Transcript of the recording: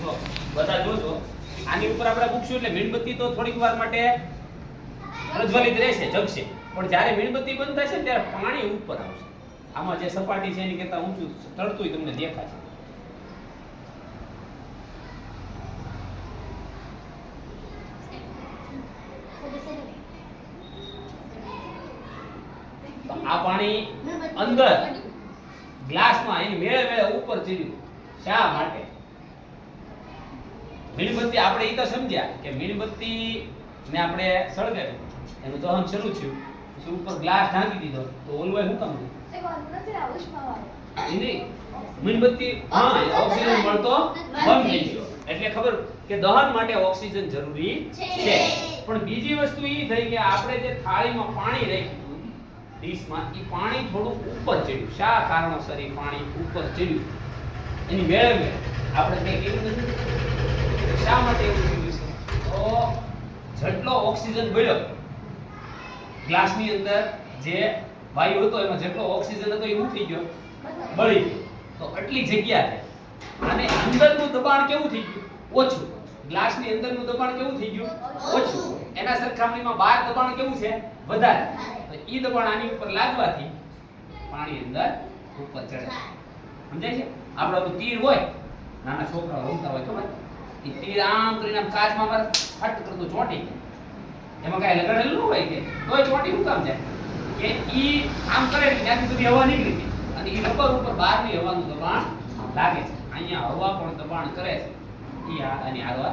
જો બધા જોજો આની ઉપર આપણે મૂકશું એટલે મીણબત્તી તો થોડીક વાર માટે પ્રજ્વલિત રહેશે, જગશે, પણ જ્યારે મીણબત્તી બંધ થશે ને ત્યારે પાણી ઉપર આવશે. આમાં જે સપાટી છે એની કરતા ઊંચું તરતુંય તમને દેખાશે. તો આ પાણી અંદર ગ્લાસમાં એની મેળે મેળે ઉપર ચડ્યું. શા માટે? મીણબત્તી આપણે એ તો સમજ્યા કે મીણબત્તી ને આપણે સળગાવી, એનું દહન શરૂ થયું, પછી ઉપર ગ્લાસ ઢાંકી દીધો, તો ઓલવાય શું કામ મીણબત્તી ઓક્સિજન મળતો બંધ થઈ ગયો. એટલે ખબર કે દહન માટે ઓક્સિજન જરૂરી છે. પણ બીજી વસ્તુ એ થઈ કે આપણે જે થાળીમાં પાણી રાખ્યું ડીશમાં, એ પાણી થોડું ઉપર ચડ્યું. શા કારણોસર એ પાણી ઉપર ચડ્યું એની મેળે મેળે આપણે કઈ કેવું નથી. શા માટે એવું થયું છે? તો જેટલો ઓક્સિજન ભર્યો ગ્લાસની અંદર, જે વાયુ હતો એમાં જેટલો ઓક્સિજન હતો એ ઉઠી ગયો, બળી ગયો. તો આટલી જગ્યા છે અને અંદરનું દબાણ કેવું થઈ ગયું? ઓછું. ગ્લાસની અંદરનું દબાણ કેવું થઈ ગયું? ઓછું. એના સરખામણીમાં બહાર દબાણ કેવું છે? વધારે. તો ઈ દબાણ આની ઉપર લાગવાથી પાણી અંદર ઉપર ચડે. સમજાય છે? આપણો તો તીર હોય, નાના છોકરાઓ રમતા હોય, ખબર? એ તીર આમ કરીને આમ કાચમાં મારે ફટ કરતો ચોંટી જાય. એમાં કાંઈ લગાડેલું ન હોય કે તોય ચોંટી શું કામ જાય? કે ઈ આમ કરે કે ત્યાંથી બધી હવા નીકળી ગઈ અને ઈ રબર ઉપર બહારની હવાનું દબાણ લાગે છે. અહીંયા હવા પણ દબાણ કરે છે, ઈ આની આગળ